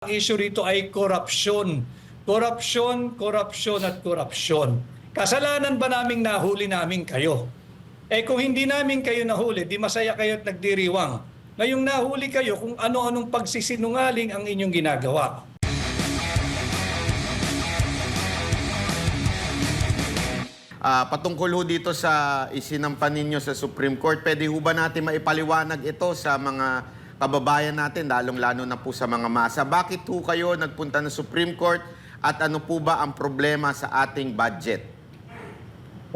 Ang issue rito ay korupsyon. Korupsyon, korupsyon at korupsyon. Kasalanan ba naming nahuli namin kayo? Kung hindi namin kayo nahuli, di masaya kayo at nagdiriwang. Ngayong nahuli kayo kung ano-anong pagsisinungaling ang inyong ginagawa. Patungkol ho dito sa isinampan ninyo sa Supreme Court, pwede ho ba natin maipaliwanag ito sa mga kababayan natin, lalong-lalo na po sa mga masa? Bakit ho kayo nagpunta ng Supreme Court at ano po ba ang problema sa ating budget?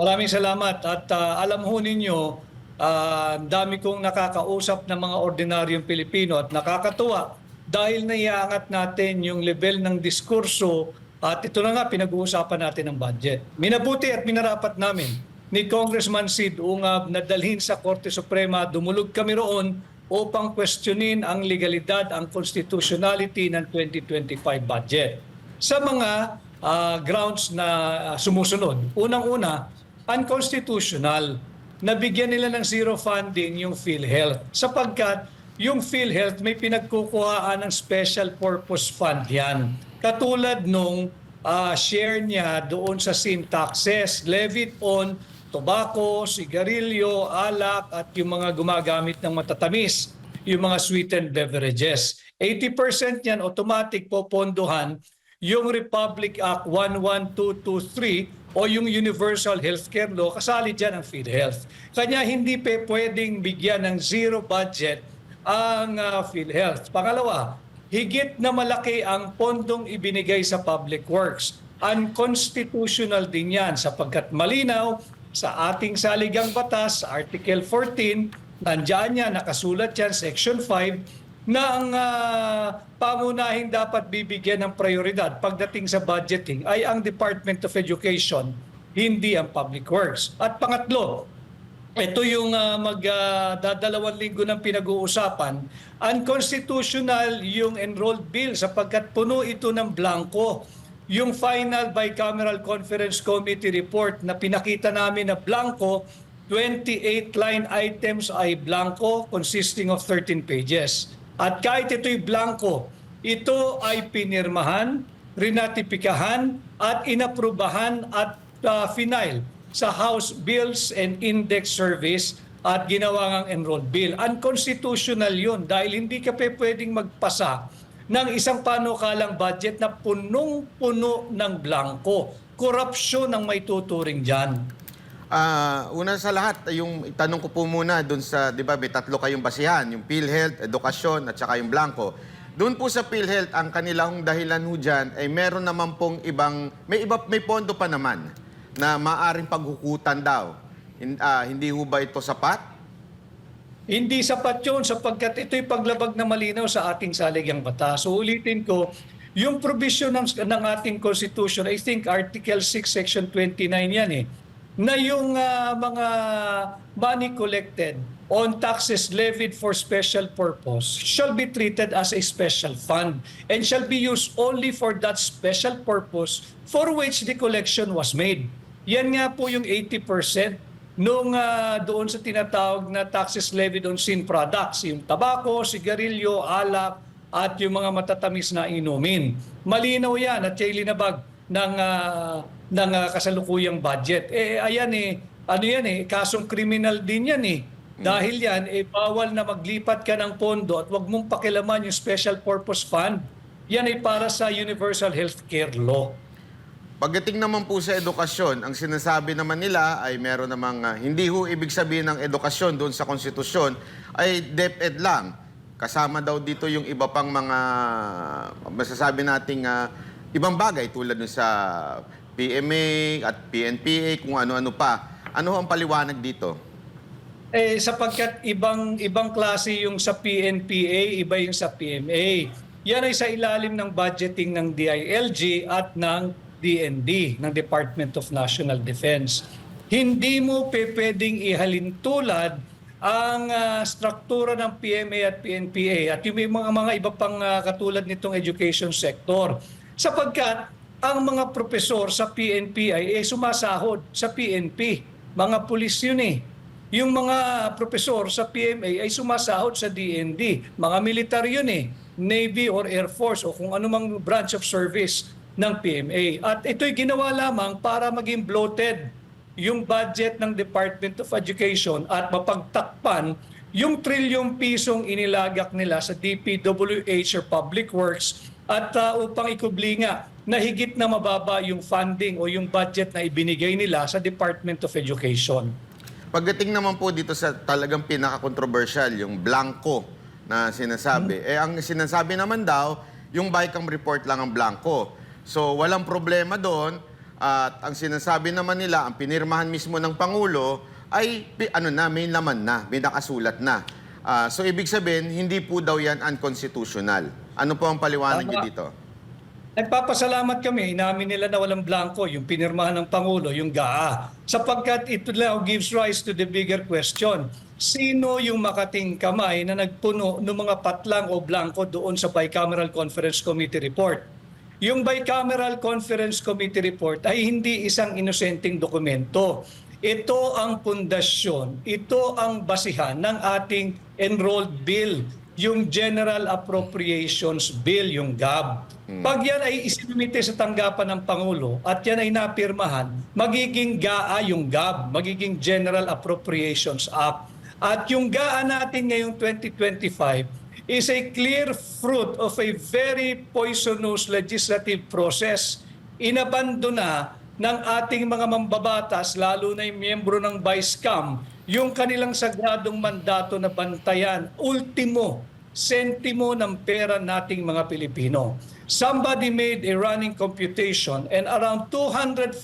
Maraming salamat at alam ho ninyo, dami kong nakakausap ng mga ordinaryong Pilipino at nakakatuwa dahil naiaangat natin yung level ng diskurso at ito na nga pinag-uusapan natin ang budget. Minabuti at minarapat namin ni Congressman Sid Ungab na dalhin sa Korte Suprema, dumulog kami roon upang questionin ang legalidad, ang constitutionality ng 2025 budget. Sa mga grounds na sumusunod, unang-una, unconstitutional na bigyan nila ng zero funding yung PhilHealth sapagkat yung PhilHealth may pinagkukuhaan ng special purpose fund yan. Katulad nung share niya doon sa sin taxes levied on tobacco, sigarilyo, alak at yung mga gumagamit ng matatamis, yung mga sweetened beverages. 80% yan automatic popondohan yung Republic Act 11223 o yung Universal Healthcare Law, kasali dyan ang PhilHealth. Kanya hindi pwedeng bigyan ng zero budget ang PhilHealth. Pangalawa, higit na malaki ang pondong ibinigay sa public works. Unconstitutional din yan sapagkat malinaw sa ating saligang batas, Article 14, nandiyan yan, nakasulat yan, Section 5, na ang pangunahing dapat bibigyan ng prioridad pagdating sa budgeting ay ang Department of Education, hindi ang Public Works. At pangatlo, ito yung magdadalawang linggo ng pinag-uusapan, unconstitutional yung enrolled bill sapagkat puno ito ng blanco. Yung final bicameral conference committee report na pinakita namin na blanco, 28 line items ay blanco consisting of 13 pages. At kahit ito'y blanco, ito ay pinirmahan, rinatipikahan at inaprubahan at final sa House Bills and Index Service at ginawa ngang enrolled bill. Unconstitutional yun dahil hindi ka pwedeng magpasa ng isang panukalang budget na punong-puno ng blanco. Korupsyon ang may tuturing dyan. Una sa lahat, yung tanong ko po muna doon sa, di ba, may tatlo kayong basihan, yung PhilHealth, edukasyon, at saka yung blanco. Doon po sa PhilHealth, ang kanilang dahilan ho dyan ay meron naman pong may pondo pa naman na maaring paghukutan daw. Hindi ho ba ito sapat? Hindi sapat yun sapagkat ito'y paglabag na malinaw sa ating saligang batas. So ulitin ko, yung provision ng ating Constitution, I think Article 6, Section 29 yan na yung mga money collected on taxes levied for special purpose shall be treated as a special fund and shall be used only for that special purpose for which the collection was made. Yan nga po yung 80% nung doon sa tinatawag na taxes levied on sin products, yung tabako, sigarilyo, alak, at yung mga matatamis na inumin. Malinaw yan at siya linabag ng kasalukuyang budget. Kasong kriminal din yan Dahil yan, bawal na maglipat ka ng pondo at wag mong pakilaman yung special purpose fund. Yan ay para sa Universal Healthcare Law. Pagdating naman po sa edukasyon, ang sinasabi naman nila ay meron namang hindi ho ibig sabihin ng edukasyon doon sa konstitusyon ay DepEd lang. Kasama daw dito yung iba pang mga masasabi nating ibang bagay tulad dun sa PMA at PNPA, kung ano-ano pa. Ano ang paliwanag dito? Sapagkat ibang klase yung sa PNPA, iba yung sa PMA. Yan ay sa ilalim ng budgeting ng DILG at ng DND, ng Department of National Defense. Hindi mo pwedeng ihalin tulad ang struktura ng PMA at PNPA at yung mga iba pang katulad nitong education sector. Sapagkat ang mga propesor sa PNP ay sumasahod sa PNP. Mga pulis yun Yung mga propesor sa PMA ay sumasahod sa DND. Mga militar yun Navy or Air Force o kung anumang branch of service ng PMA. At ito'y ginawa lamang para maging bloated yung budget ng Department of Education at mapagtakpan yung trilyong pisong inilagak nila sa DPWH or Public Works at upang ikubli nga na higit na mababa yung funding o yung budget na ibinigay nila sa Department of Education. Pagdating naman po dito sa talagang pinaka-controversial, yung blanco na sinasabi, ang sinasabi naman daw, yung BICAM report lang ang blanco. So walang problema doon at ang sinasabi naman nila, ang pinirmahan mismo ng Pangulo ay may laman na, may nakasulat na. So ibig sabihin, hindi po daw yan unconstitutional. Ano po ang paliwanag niyo dito? Nagpapasalamat kami, inamin nila na walang blanco, yung pinirmahan ng Pangulo, yung GAA. Sapagkat ito now gives rise to the bigger question. Sino yung makating kamay na nagpuno ng mga patlang o blanco doon sa Bicameral Conference Committee report? Yung Bicameral Conference Committee report ay hindi isang inosenteng dokumento. Ito ang pundasyon, ito ang basihan ng ating enrolled bill, yung General Appropriations Bill, yung GAB. Pag yan ay isinumite sa tanggapan ng Pangulo at yan ay napirmahan, magiging GAA yung GAB, magiging General Appropriations Act. At yung GAA natin ngayong 2025 is a clear fruit of a very poisonous legislative process. Inabandona ng ating mga mambabatas, lalo na yung miyembro ng BICAM, yung kanilang sagradong mandato na bantayan, ultimo sentimo ng pera nating mga Pilipino. Somebody made a running computation and around 241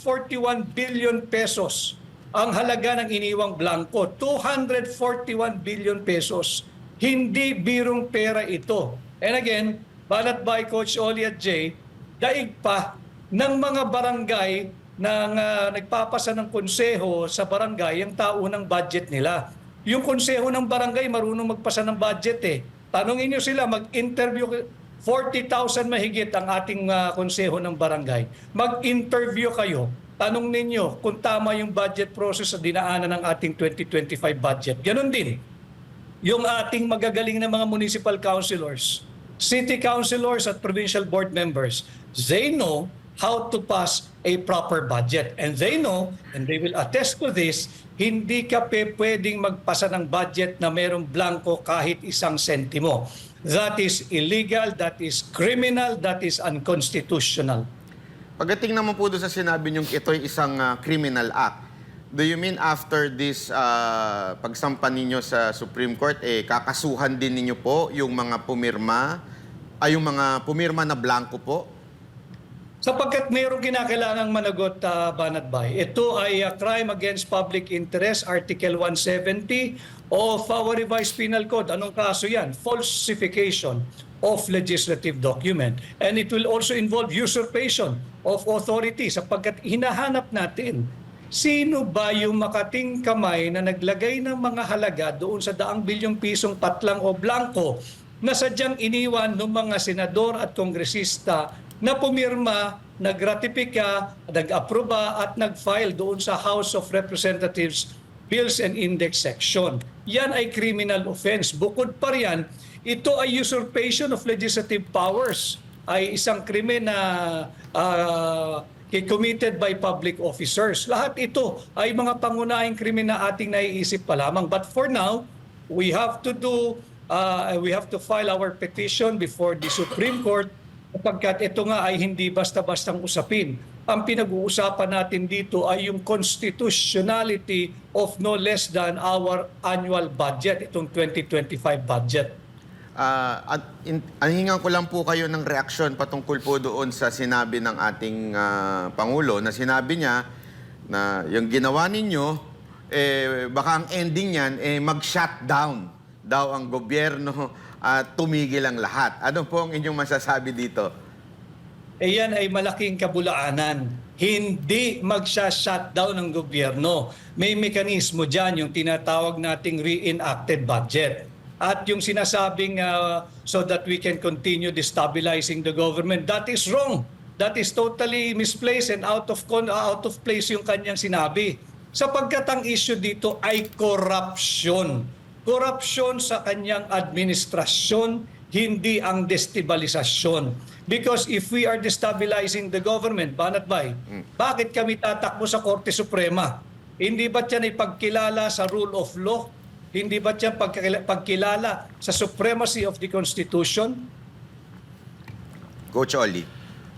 billion pesos ang halaga ng iniwang blanco. 241 billion pesos. Hindi birong pera ito. And again, balat by Coach Oli at Jay, daig pa ng mga barangay na nagpapasa ng konseho sa barangay ang taunang budget nila. Yung konseho ng barangay marunong magpasa ng budget eh. Tanungin nyo sila, mag-interview, 40,000 mahigit ang ating konseho ng barangay. Mag-interview kayo. Tanong ninyo kung tama yung budget process sa dinaanan ng ating 2025 budget. Ganon din yung ating magagaling na mga municipal councilors, city councilors at provincial board members. They know how to pass a proper budget. And they know, and they will attest to this, hindi ka pwedeng magpasa ng budget na merong blanco kahit isang sentimo. That is illegal, that is criminal, that is unconstitutional. Pagdating naman po doon sa sinabi niyong ito'y isang criminal act, do you mean after this pagsampa ninyo sa Supreme Court, kakasuhan din ninyo po yung mga pumirma, yung mga pumirma na blanco po? Sapagkat mayroong kinakailangang managot, Banat Bay. Ito ay crime against public interest, Article 170 of our revised penal code. Anong kaso yan? Falsification of legislative document. And it will also involve usurpation of authority sapagkat hinahanap natin sino ba yung makating kamay na naglagay ng mga halaga doon sa daang bilyong pisong patlang o blanco na sadyang iniwan ng mga senador at kongresista na pumirma, nagratipika, nag-aproba at nag-file doon sa House of Representatives Bills and Index Section. Yan ay criminal offense. Bukod pa riyan, ito ay usurpation of legislative powers. Ay isang krimen na committed by public officers. Lahat ito ay mga pangunahing krimen na ating naiisip pa lamang. But for now, we have to file our petition before the Supreme Court sapagkat ito nga ay hindi basta-bastang usapin. Ang pinag-uusapan natin dito ay yung constitutionality of no less than our annual budget, itong 2025 budget. Hingan ko lang po kayo ng reaksyon patungkol po doon sa sinabi ng ating Pangulo na sinabi niya na yung ginawa ninyo, baka ang ending niyan, mag-shutdown daw ang gobyerno at tumigil ang lahat. Ano po ang inyong masasabi dito? Yan ay malaking kabulaanan. Hindi magsha-shutdown ng gobyerno. May mekanismo dyan, yung tinatawag nating reenacted budget. At yung sinasabing so that we can continue destabilizing the government, that is wrong. That is totally misplaced and out of place yung kanyang sinabi. Sapagkat ang issue dito ay corruption. Korupsyon sa kanyang administrasyon, hindi ang destabilisasyon. Because if we are destabilizing the government, Banat Bay, bakit kami tatakbo sa Korte Suprema? Hindi ba't yan ay pagkilala sa rule of law? Hindi ba't yan pagkilala sa supremacy of the Constitution? Coach Ollie.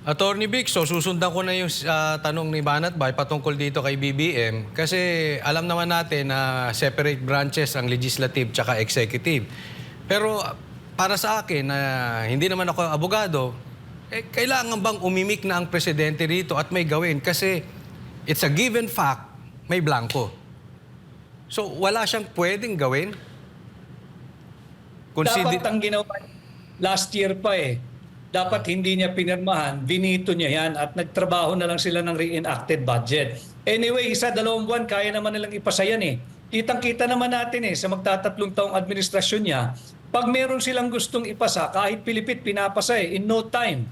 Attorney Vic, so susundan ko na yung tanong ni Banat Bay patungkol dito kay BBM kasi alam naman natin na separate branches ang legislative tsaka executive. Pero para sa akin na hindi naman ako abogado, kailangan bang umimik na ang presidente rito at may gawin? Kasi it's a given fact, may blanco. So wala siyang pwedeng gawin? Dapat ang ginawa last year pa dapat hindi niya pinirmahan, binito niya yan at nagtrabaho na lang sila ng reenacted budget. Anyway, 1-2 buwan, kaya naman nilang ipasa yan Kitang-kita naman natin sa magtatatlong taong administrasyon niya, pag meron silang gustong ipasa, kahit pilipit, pinapasa in no time.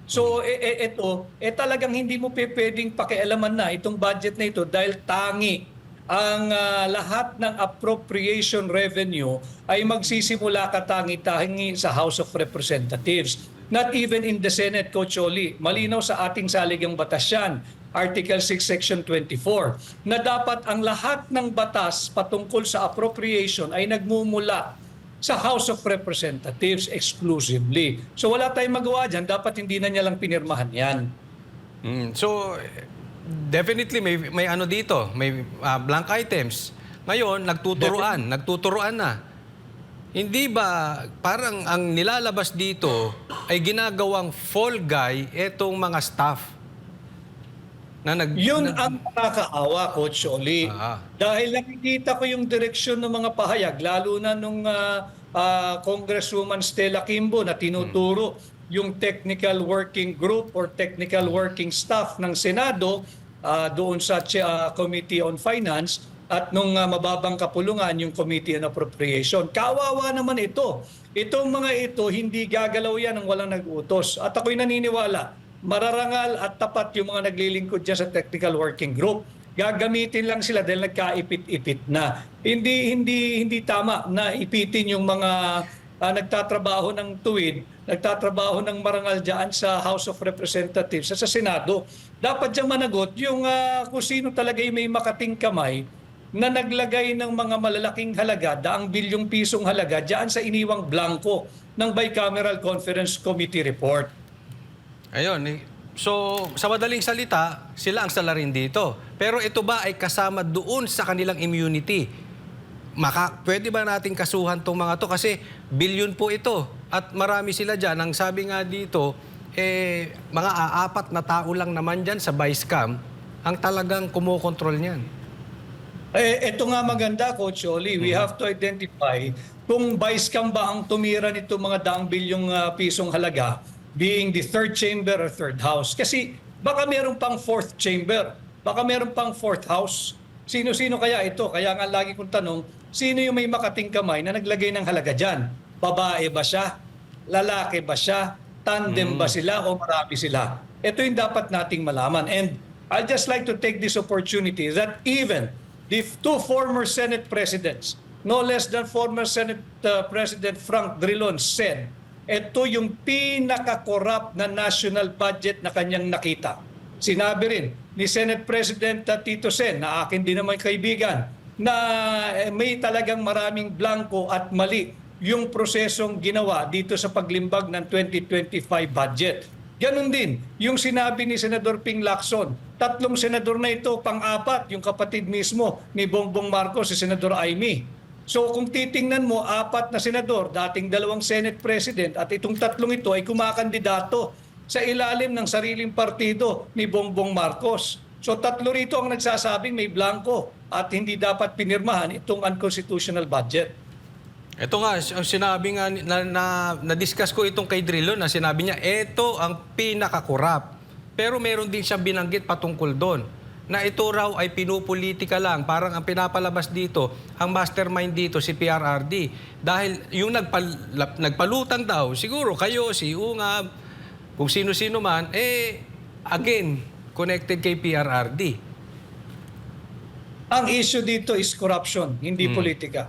So ito, talagang hindi mo pwedeng pakialaman na itong budget na ito dahil tangi ang lahat ng appropriation revenue ay magsisimula katangi-tangi sa House of Representatives. Not even in the Senate, Coach Oli. Malinaw sa ating saligang batas yan. Article 6, Section 24, na dapat ang lahat ng batas patungkol sa appropriation ay nagmumula sa House of Representatives exclusively. So wala tayong magawa dyan, dapat hindi na niya lang pinirmahan yan. So definitely may ano dito, may blank items. Ngayon, nagtuturuan na. Hindi ba parang ang nilalabas dito ay ginagawang fall guy etong mga staff? Yun ang nakakaawa, Coach Oli. Dahil nakikita ko yung direksyon ng mga pahayag, lalo na nung Congresswoman Stella Kimbo na tinuturo yung technical working group or technical working staff ng Senado doon sa Committee on Finance at nung mababang kapulungan yung Committee on Appropriation. Kawawa naman ito. Itong mga ito, hindi gagalaw yan ng walang nag-utos. At ako'y naniniwala, mararangal at tapat yung mga naglilingkod dyan sa technical working group. Gagamitin lang sila dahil nagkaipit-ipit na. Hindi tama na ipitin yung mga nagtatrabaho ng tuwid, nagtatrabaho ng marangal dyan sa House of Representatives, sa Senado. Dapat dyan managot yung kung sino talaga may makating kamay na naglagay ng mga malalaking halaga, daang bilyong pisong halaga dyan sa iniwang blanco ng Bicameral Conference Committee report. Ayun. So, sa madaling salita, sila ang salarin dito. Pero ito ba ay kasama doon sa kanilang immunity? Pwede ba nating kasuhan tong mga to? Kasi bilyon po ito. At marami sila dyan. Ang sabi nga dito, mga 4 na tao lang naman dyan sa vice cam ang talagang kumokontrol niyan. Ito nga maganda, Coach Oli. We have to identify kung vice cam ba ang tumira nito mga daang bilyong pisong halaga, being the third chamber or third house. Kasi baka meron pang fourth chamber, baka meron pang fourth house. Sino-sino kaya ito? Kaya nga lagi kong tanong, sino yung may makating kamay na naglagay ng halaga dyan? Babae ba siya? Lalaki ba siya? Tandem ba sila o marami sila? Ito yung dapat nating malaman. And I'd just like to take this opportunity that even the 2 former Senate presidents, no less than former Senate President Frank Drilon said, ito yung pinaka-corrupt na national budget na kanyang nakita. Sinabi rin ni Senate President Tito Sen, na akin din naman kaibigan, na may talagang maraming blanco at mali yung prosesong ginawa dito sa paglimbag ng 2025 budget. Ganon din yung sinabi ni Senador Ping Lacson. 3 senador na ito, pang-4, yung kapatid mismo ni Bongbong Marcos, si Senador Amy. So kung titingnan mo, 4 na senador, dating 2 Senate President at itong 3 ito ay kumakandidato sa ilalim ng sariling partido ni Bongbong Marcos. So 3 rito ang nagsasabing may blanco at hindi dapat pinirmahan itong unconstitutional budget. Ito nga, sinabi nga, na-discuss ko itong kay Drilon na sinabi niya, ito ang pinaka-corrupt. Pero meron din siyang binanggit patungkol doon na ito raw ay pinupolitika lang. Parang ang pinapalabas dito, ang mastermind dito si PRRD. Dahil yung nagpalutang daw, siguro kayo, si Ungab, kung sino-sino man, again, connected kay PRRD. Ang issue dito is corruption, hindi politika.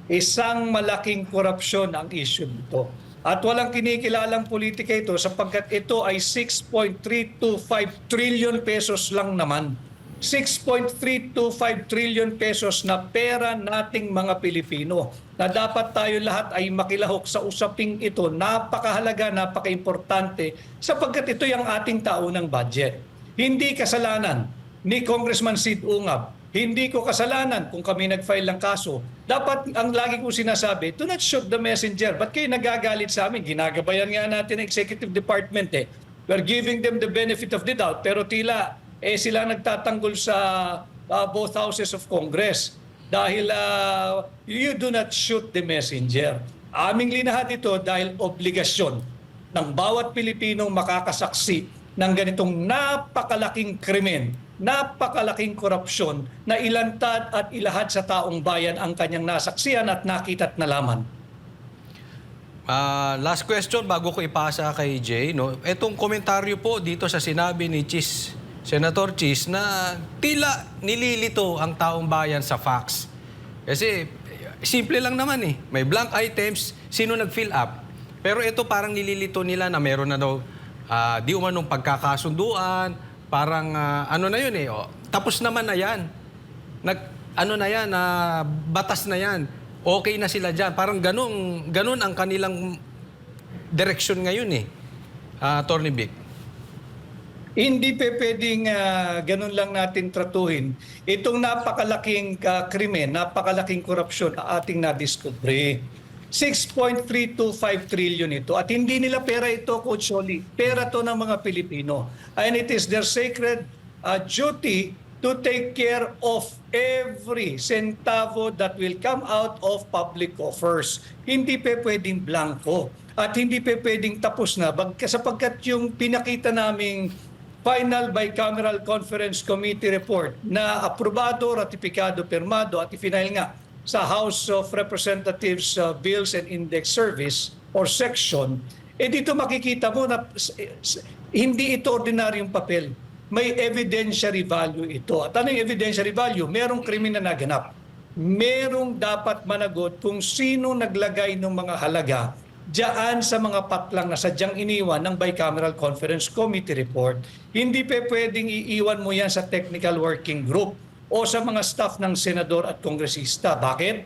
Isang malaking korupsyon ang issue dito. At walang kinikilalang politika ito sapagkat ito ay 6.325 trillion pesos lang naman. 6.325 trillion pesos na pera nating mga Pilipino na dapat tayo lahat ay makilahok sa usaping ito. Napakahalaga, napaka-importante sapagkat ito yung ating taunang budget. Hindi kasalanan ni Congressman Sid Ungab. Hindi ko kasalanan kung kami nag-file ng kaso. Dapat, ang lagi ko sinasabi, do not shoot the messenger. Ba't kayo nagagalit sa amin? Ginagabayan nga natin ang executive department eh. We're giving them the benefit of the doubt pero tila sila nagtatanggol sa both houses of Congress dahil you do not shoot the messenger. Aming linahad ito dahil obligasyon ng bawat Pilipinong makakasaksi ng ganitong napakalaking krimen, napakalaking korupsyon na ilantad at ilahad sa taong bayan ang kanyang nasaksihan at nakita at nalaman. Last question bago ko ipasa kay Jay, no? Etong komentaryo po dito sa sinabi ni Senator Chis na tila nililito ang taong bayan sa facts. Kasi simple lang naman eh. May blank items, sino nag-fill up? Pero ito parang nililito nila na meron na daw di umanong pagkakasunduan, parang ano na yun eh. Tapos naman na yan. Batas na yan. Okay na sila dyan. Parang ganun ang kanilang direksyon ngayon eh. Attorney Vic. Hindi pwedeng ganun lang natin tratuhin. Itong napakalaking krimen, napakalaking korupsyon na ating nadiskubre. 6.325 trillion ito. At hindi nila pera ito, Coach Oli. Pera to ng mga Pilipino. And it is their sacred duty to take care of every centavo that will come out of public coffers. Hindi pwedeng blanco. At hindi pwedeng tapos na sapagkat yung pinakita naming Final Bicameral Conference Committee report na aprobado, ratipikado, pirmado at ifinail nga sa House of Representatives Bills and Index Service or section, dito makikita mo na hindi ito ordinaryong papel. May evidentiary value ito. At ano yung evidentiary value? Merong krimen na naganap. Merong dapat managot kung sino naglagay ng mga halaga diyan sa mga patlang na sadyang iniwan ng Bicameral Conference Committee report. Hindi pwedeng iiwan mo yan sa technical working group o sa mga staff ng senador at kongresista. Bakit?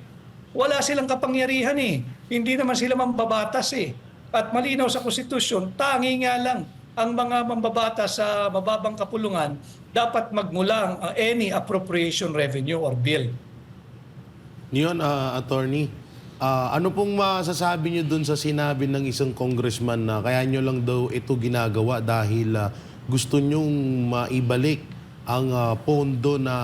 Wala silang kapangyarihan eh. Hindi naman sila mambabatas eh. At malinaw sa konstitusyon, tangi nga lang ang mga mambabatas sa mababang kapulungan dapat magmulang any appropriation revenue or bill. Yun, attorney. Ano pong masasabi niyo dun sa sinabi ng isang congressman na kaya niyo lang daw ito ginagawa dahil gusto niyong maibalik ang pondo na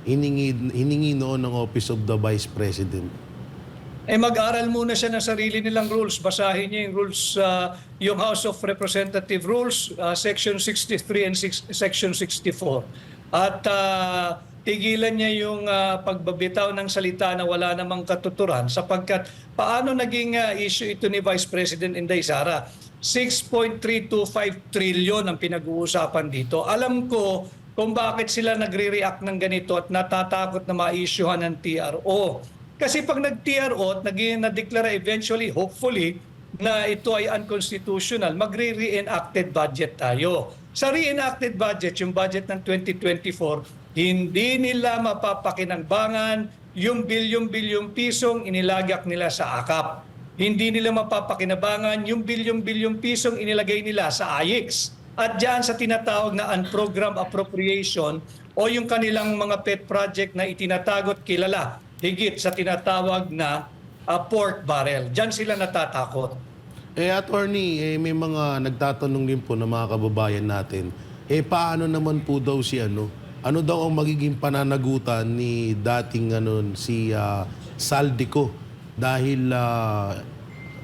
hiningi noon ng Office of the Vice President? Mag-aral muna siya ng sarili nilang rules. Basahin niya yung rules, yung House of Representative Rules, Section 63 and Section 64. At tigilan niya yung pagbabitaw ng salita na wala namang katuturan sapagkat paano naging issue ito ni Vice President Inday Sara? 6.325 trillion ang pinag-uusapan dito. Alam ko kung bakit sila nagre-react ng ganito at natatakot na ma-issuehan ng TRO. Kasi pag nag-TRO at na-declare eventually, hopefully, na ito ay unconstitutional, magre-reenacted budget tayo. Sa reenacted budget, yung budget ng 2024, hindi nila mapapakinangbangan yung bilyong-bilyong pisong inilagak nila sa AKAP. Hindi nila mapapakinabangan yung bilyong-bilyong pisong inilagay nila sa AIX. At diyan sa tinatawag na unprogrammed appropriation o yung kanilang mga pet project na itinatagot kilala higit sa tinatawag na pork barrel. Diyan sila natatakot. Attorney, may mga nagtatanong din po na mga kababayan natin, paano naman po daw si ano daw ang magiging pananagutan ni dating si Saldico dahil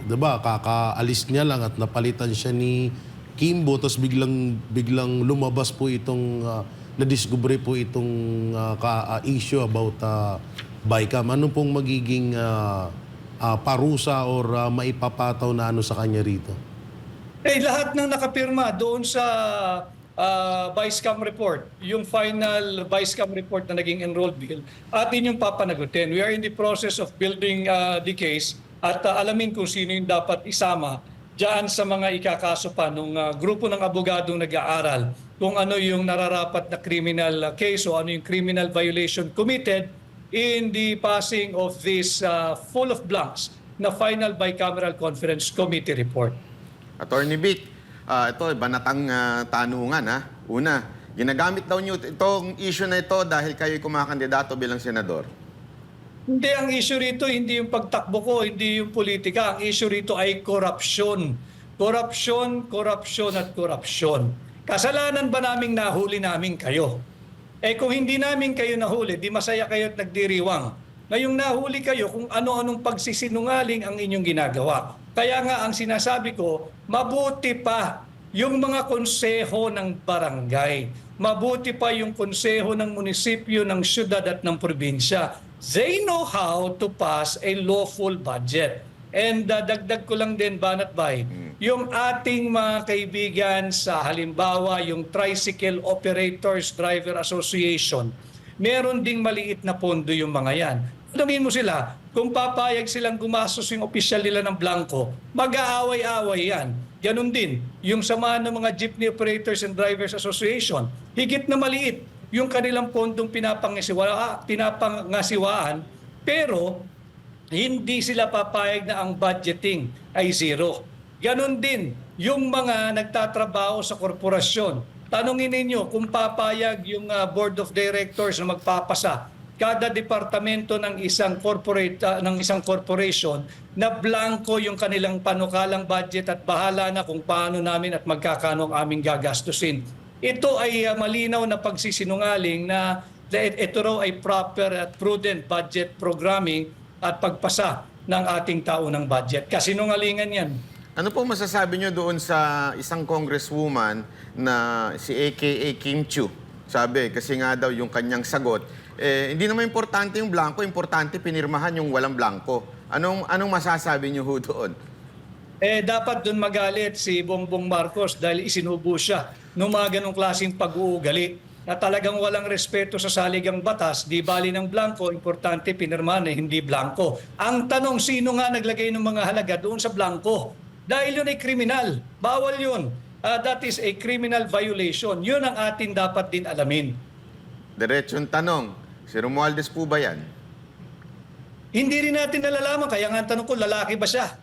diba kakaalis niya lang at napalitan siya ni Kimbo tapos biglang lumabas po itong nadiskubre po itong issue about Bicam. Ano pong magiging parusa or maipapataw na sa kanya rito? Lahat ng nakapirma doon sa Vice-Cam report, yung final Vice-Cam report na naging enrolled bill, atin yung papanagutin. We are in the process of building the case at alamin kung sino yung dapat isama diyan sa mga ikakaso pa ng grupo ng abogadong nag-aaral kung ano yung nararapat na criminal case o ano yung criminal violation committed in the passing of this full of blanks na final bicameral conference committee report. Attorney Vic, ito banatang tanungan ha. Una, ginagamit daw niyo itong issue na ito dahil kayo'y kumakandidato bilang senador. Hindi, ang issue rito hindi yung pagtakbo ko, hindi yung politika. Ang issue rito ay korupsyon. Korupsyon, korupsyon at korupsyon. Kasalanan ba naming nahuli namin kayo? Kung hindi namin kayo nahuli, di masaya kayo at nagdiriwang. Ngayong nahuli kayo kung ano-anong pagsisinungaling ang inyong ginagawa. Kaya nga ang sinasabi ko, mabuti pa yung mga konseho ng barangay. Mabuti pa yung konseho ng munisipyo, ng syudad at ng probinsya. They know how to pass a lawful budget. And dagdag ko lang din, Banat Bay, yung ating mga kaibigan sa halimbawa, yung Tricycle Operators Driver Association, meron ding maliit na pondo yung mga yan. Tanungin mo sila, kung papayag silang gumastos yung opisyal nila ng blanco, mag-aaway-aaway yan. Ganon din, yung samahan ng mga Jeepney Operators and Drivers Association, higit na maliit yung kanilang pondong pinapangasiwaan, pero hindi sila papayag na ang budgeting ay zero. Ganon din yung mga nagtatrabaho sa korporasyon. Tanungin ninyo kung papayag yung board of directors na magpapasa kada departamento ng isang corporation na blanco yung kanilang panukalang budget at bahala na kung paano namin at magkakano ang aming gagastusin. Ito ay malinaw na pagsisinungaling na ito raw ay proper at prudent budget programming at pagpasa ng ating taunang budget. Kasinungalingan yan. Ano po masasabi niyo doon sa isang congresswoman na si AKA Kim Chiu? Sabi, kasi nga daw yung kanyang sagot, hindi naman importante yung blanco, importante pinirmahan yung walang blanco. Anong masasabi niyo ho doon? Dapat doon magalit si Bongbong Marcos dahil isinubo siya ng mga ganong klaseng pag-uugali na talagang walang respeto sa saligang batas, di bali ng blanco, importante pinirmahan hindi blanco. Ang tanong, sino nga naglagay ng mga halaga doon sa blanco? Dahil yun ay kriminal. Bawal yun. That is a criminal violation. Yun ang atin dapat din alamin. Diretsong tanong, si Romualdez po ba yan? Hindi rin natin nalalaman. Kaya nga ang tanong ko, lalaki ba siya?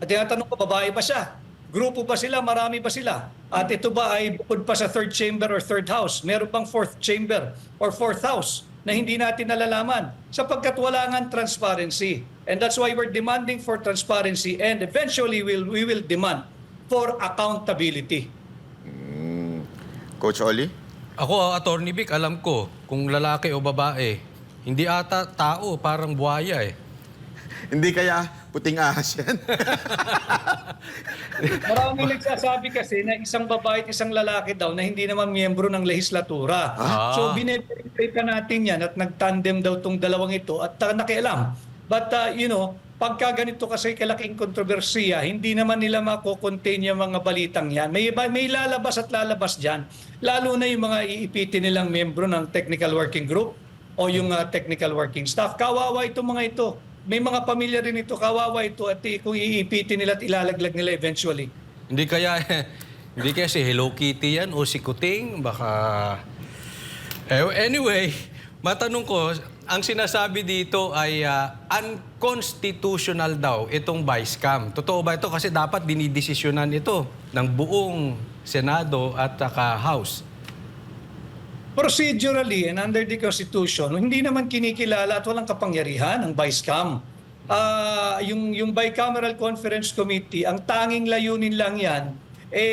At tinatanong ko, babae ba siya? Grupo ba sila? Marami ba sila? At ito ba ay bukod pa sa third chamber or third house? Meron bang fourth chamber or fourth house na hindi natin nalalaman? Sapagkat wala nga transparency. And that's why we're demanding for transparency and eventually we will demand for accountability. Coach Oli? Ako, Attorney Vic, alam ko kung lalaki o babae. Hindi ata tao, parang buhaya eh. Hindi kaya puting ahas yan? Maraming nagsasabi kasi na isang babae at isang lalaki daw na hindi naman miyembro ng lehislatura. So bine-verify ka natin yan at nagtandem daw tong dalawang ito at nakialam. But pagka ganito kasi kalaking kontrobersiya, hindi naman nila mako-contain yung mga balitang yan. May lalabas at lalabas dyan, lalo na yung mga iipitin nilang miyembro ng technical working group o yung technical working staff. Kawawa itong mga ito. May mga pamilya rin ito, kawawa ito at kung iipitin nila at ilalaglag nila eventually. Hindi kaya si Hello Kitty yan o si Kuting, baka... Anyway, matanong ko, ang sinasabi dito ay unconstitutional daw itong vice cam. Totoo ba ito? Kasi dapat dinidesisyonan ito ng buong Senado at House. Procedurally and under the Constitution, hindi naman kinikilala at walang kapangyarihan ang vice cam. Yung bicameral conference committee, ang tanging layunin lang yan,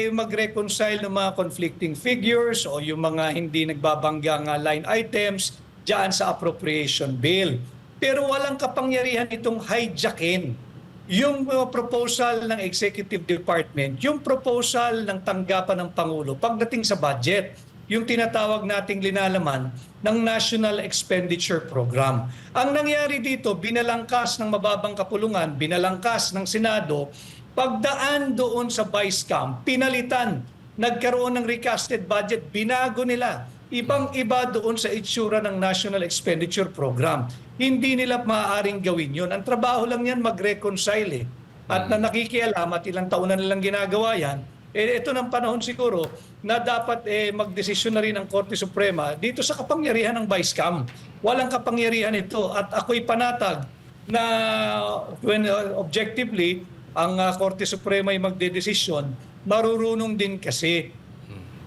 mag-reconcile ng mga conflicting figures o yung mga hindi nagbabanggang line items dyan sa appropriation bill. Pero walang kapangyarihan itong hijackin yung proposal ng Executive Department, yung proposal ng tanggapan ng Pangulo pagdating sa budget, yung tinatawag nating linalaman ng National Expenditure Program. Ang nangyari dito, binalangkas ng mababang kapulungan, binalangkas ng Senado, pagdaan doon sa Vice Cam, pinalitan, nagkaroon ng recasted budget, binago nila. ibang-iba doon sa itsura ng National Expenditure Program. Hindi nila maaaring gawin yun. Ang trabaho lang yan mag-reconcile eh. At na nakikialam at ilang taon na nilang ginagawa yan, ito ng panahon siguro na dapat magdesisyon na rin ang Korte Suprema dito sa kapangyarihan ng Vice-Cam. Walang kapangyarihan ito at ako'y panatag na when objectively ang Korte Suprema ay magdedesisyon, marurunong din kasi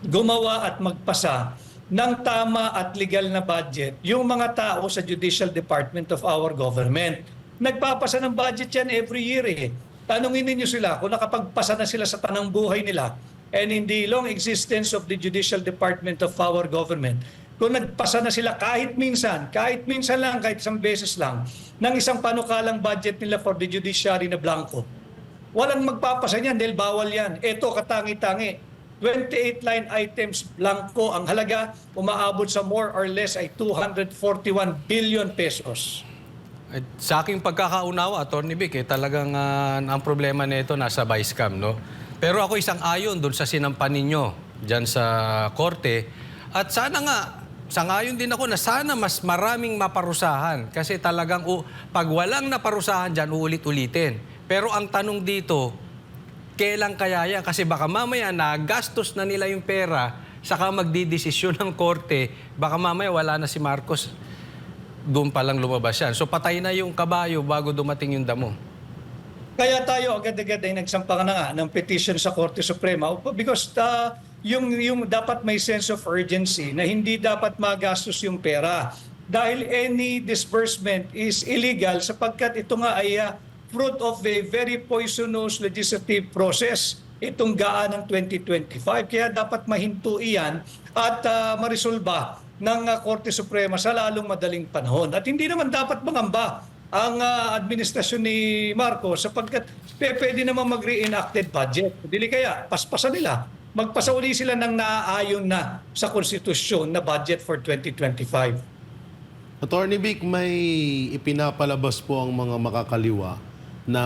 gumawa at magpasa ng tama at legal na budget yung mga tao sa Judicial Department of our government. Nagpapasa ng budget yan every year eh. Tanungin ninyo sila kung nakapagpasa na sila sa tanang buhay nila and in the long existence of the Judicial Department of our government, kung nagpasa na sila kahit minsan lang, kahit isang beses lang, ng isang panukalang budget nila for the judiciary na blanco. Walang magpapasa niyan dahil bawal yan. Ito katangi-tangi. 28 line items blanco ang halaga, umaabot sa more or less ay 241 billion pesos. At sa aking pagkakaunawa, Atty. Vic, talagang ang problema nito nasa Vice-Cam, no? Pero ako isang ayon doon sa sinampan ninyo dyan sa korte. At sana nga, sangayon din ako na sana mas maraming maparusahan. Kasi talagang pag walang naparusahan dyan, uulit-ulitin. Pero ang tanong dito, kailan kaya yan? Kasi baka mamaya nagastos na nila yung pera, saka magdidesisyon ng korte, baka mamaya wala na si Marcos, doon pa lang lumabas yan. So patay na yung kabayo bago dumating yung damo. Kaya tayo agad-agad ay nagsampa na nga ng petition sa Korte Suprema because yung dapat may sense of urgency na hindi dapat magastos yung pera. Dahil any disbursement is illegal sapagkat ito nga ay fruit of a very poisonous legislative process, itong gaan ng 2025. Kaya dapat mahinto iyan at marisolba ng Korte Suprema sa lalong madaling panahon. At hindi naman dapat mangamba ang administrasyon ni Marcos sapagkat pwede naman mag-reenacted budget. Dili kaya, paspasan nila. Magpasa uli sila ng naaayon na sa konstitusyon na budget for 2025. Attorney Vic, may ipinapalabas po ang mga makakaliwa na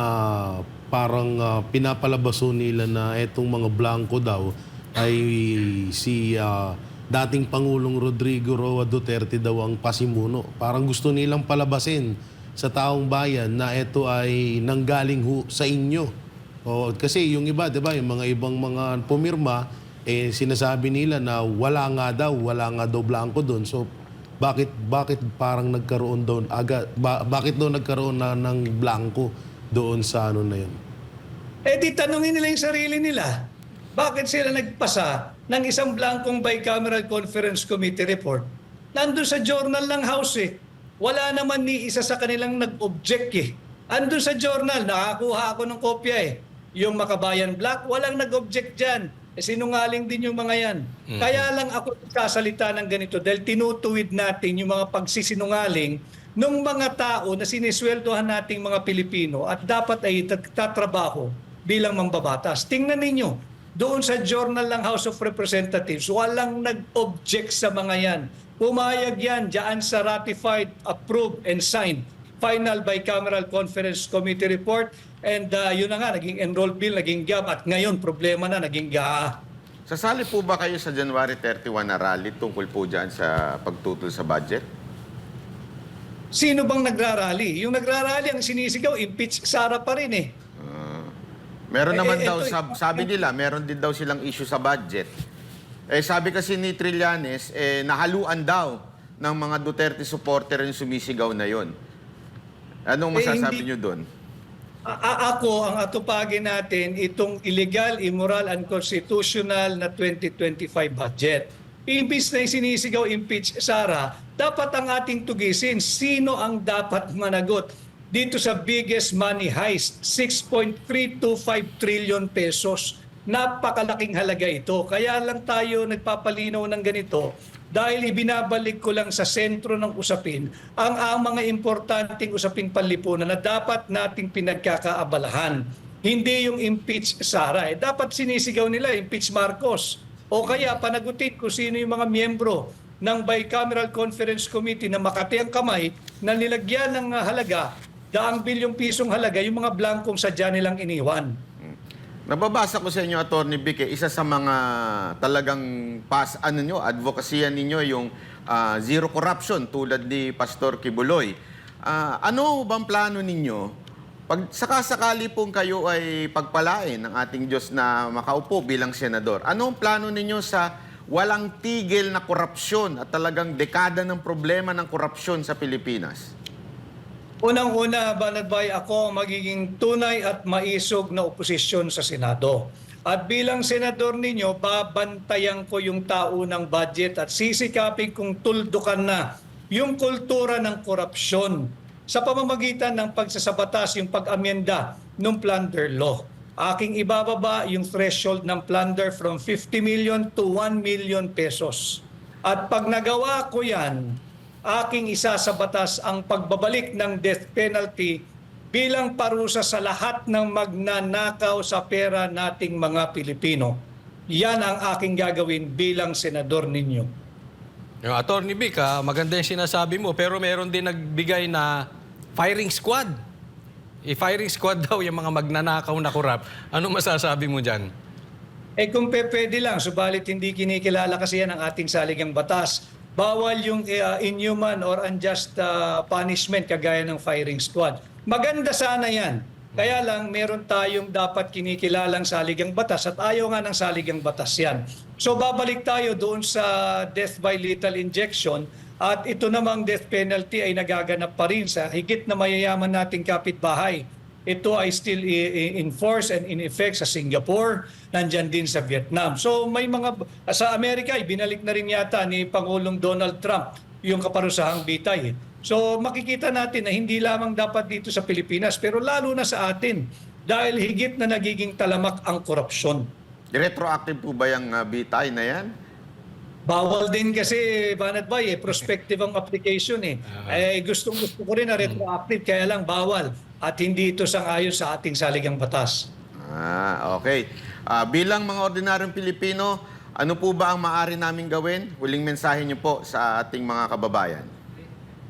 parang pinapalabaso nila na etong mga blanco daw ay si dating Pangulong Rodrigo Roa Duterte daw ang pasimuno. Parang gusto nilang palabasin sa taong bayan na ito ay nanggaling sa inyo. Kasi yung iba, di ba, yung mga ibang mga pumirma, sinasabi nila na wala nga daw blanco doon. So bakit parang nagkaroon doon bakit daw nagkaroon na ng blanco doon sa ano na yun? Di tanungin nila yung sarili nila. Bakit sila nagpasa ng isang blankong bicameral conference committee report? Nandun sa journal ng House eh. Wala naman ni isa sa kanilang nag-object eh. Andun sa journal, nakakuha ako ng kopya eh. Yung Makabayan Black, walang nag-object dyan. Sinungaling din yung mga yan. Kaya lang ako nagsasalita ng ganito dahil tinutuwid natin yung mga pagsisinungaling ng mga tao na sinisweldohan nating mga Pilipino at dapat ay tatrabaho bilang mambabatas. Tingnan ninyo, doon sa journal ng House of Representatives, walang nag-object sa mga yan. Pumayag yan dyan sa ratified, approved, and signed final bicameral conference committee report and yun na nga, naging enrolled bill, naging GAB at ngayon problema na, naging GAA. Sasali po ba kayo sa January 31 na rally tungkol po dyan sa pagtutol sa budget? Sino bang nagrarally? Yung nagrarally, ang sinisigaw, impeach Sara pa rin eh. Meron naman daw, ito, sabi nila, meron din daw silang issue sa budget. Sabi kasi ni Trillanes, nahaluan daw ng mga Duterte supporter yung sumisigaw na yon. Anong masasabi nyo doon? Ako, ang atupagin natin, itong illegal, immoral, unconstitutional na 2025 budget. Imbis na sinisigaw impeach Sara, dapat ang ating tugisin, sino ang dapat managot dito sa biggest money heist, 6.325 trillion pesos. Napakalaking halaga ito. Kaya lang tayo nagpapalinaw ng ganito dahil ibinabalik ko lang sa sentro ng usapin ang mga importanteng usaping panlipunan na dapat nating pinagkakaabalahan. Hindi yung impeach Sara. Dapat sinisigaw nila impeach Marcos. O kaya panagutin kung sino yung mga miyembro ng Bicameral Conference Committee na makati ang kamay na nilagyan ng halaga, daang bilyong pisong halaga, yung mga blankong sadya nilang iniwan. Nababasa ko sa inyo, Attorney Vic, isa sa mga talagang advocacy ninyo yung zero corruption tulad ni Pastor Kibuloy. Ano bang plano ninyo pag sakasakali pong kayo ay pagpalain ng ating Diyos na makaupo bilang senador? Ano ang plano ninyo sa walang tigil na korupsyon at talagang dekada ng problema ng korupsyon sa Pilipinas? Unang-una, Banatbay, ako ang magiging tunay at maisog na oposisyon sa Senado. At bilang senador ninyo, babantayan ko yung taunang budget at sisikapin kong tuldukan na yung kultura ng korupsyon sa pamamagitan ng pagsasabatas, yung pag-amyenda ng plunder law. Aking ibababa yung threshold ng plunder from 50 million to 1 million pesos. At pag nagawa ko yan, aking isa sa batas ang pagbabalik ng death penalty bilang parusa sa lahat ng magnanakaw sa pera nating mga Pilipino. Yan ang aking gagawin bilang senador ninyo. Yung Attorney Vic, maganda yung sinasabi mo, pero meron din nagbigay na firing squad. I-firing squad daw yung mga magnanakaw na korap. Ano masasabi mo dyan? Kung pwede lang, subalit hindi kinikilala kasi yan ang ating saligang batas. Bawal yung inhuman or unjust punishment kagaya ng firing squad. Maganda sana yan. Kaya lang meron tayong dapat kinikilalang saligang batas at ayaw nga ng saligang batas yan. So babalik tayo doon sa death by lethal injection at ito namang death penalty ay nagaganap pa rin sa higit na mayayaman nating kapitbahay. Ito ay still in force and in effect sa Singapore, nandyan din sa Vietnam. So may mga, sa Amerika, binalik na rin yata ni Pangulong Donald Trump yung kaparusahang bitay. So makikita natin na hindi lamang dapat dito sa Pilipinas, pero lalo na sa atin, dahil higit na nagiging talamak ang korupsyon. Retroactive po ba yung bitay na yan? Bawal din kasi, Banatbay, prospective ang application eh. Gustong-gusto ko rin na retroactive, kaya lang bawal. At hindi ito sang-ayon sa ating saligang batas. Okay. Bilang mga ordinaryong Pilipino, ano po ba ang maaari namin gawin? Huling mensahe niyo po sa ating mga kababayan.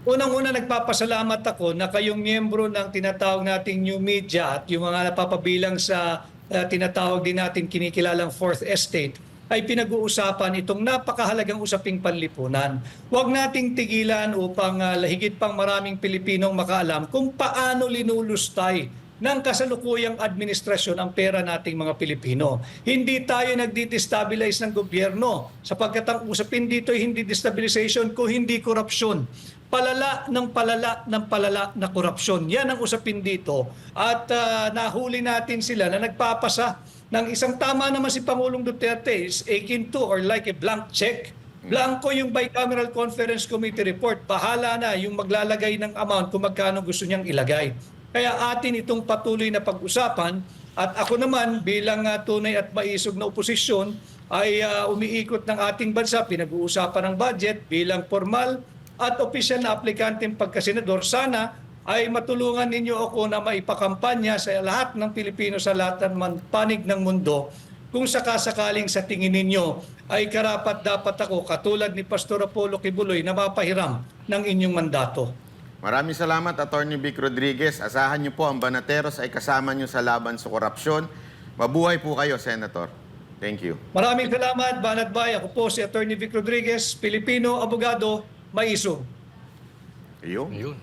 Unang-una, nagpapasalamat ako na kayong miyembro ng tinatawag nating new media at yung mga napapabilang sa tinatawag din natin kinikilalang Fourth Estate ay pinag-uusapan itong napakahalagang usaping panlipunan. Huwag nating tigilan upang higit pang maraming Pilipinong makaalam kung paano linulustay ng kasalukuyang administrasyon ang pera nating mga Pilipino. Hindi tayo nagdi-destabilize ng gobyerno sapagkat ang usapin dito ay hindi destabilization kung hindi korupsyon. Palala ng palala ng palala na korupsyon. Yan ang usapin dito. At nahuli natin sila na nagpapasa ng isang tama naman si Pangulong Duterte is akin to or like a blank check. Blanco yung Bicameral Conference Committee report. Bahala na yung maglalagay ng amount kung magkano gusto niyang ilagay. Kaya atin itong patuloy na pag-usapan at ako naman bilang tunay at maisog na oposisyon ay umiikot ng ating bansa. Pinag-uusapan ng budget bilang formal at opisyal na aplikanteng pagkasenador. Sana ay matulungan ninyo ako na maipakampanya sa lahat ng Pilipino sa lahat ng panig ng mundo kung sakasakaling sa tingin ninyo ay karapat-dapat ako katulad ni Pastor Apollo Kibuloy na mapahiram ng inyong mandato. Maraming salamat, Attorney Vic Rodriguez. Asahan niyo po ang Banateros ay kasama niyo sa laban sa korupsyon. Mabuhay po kayo, Senator. Thank you. Maraming salamat, Banatbay. Ako po si Attorney Vic Rodriguez, Pilipino, abogado, maisog. Ayun. Ayun.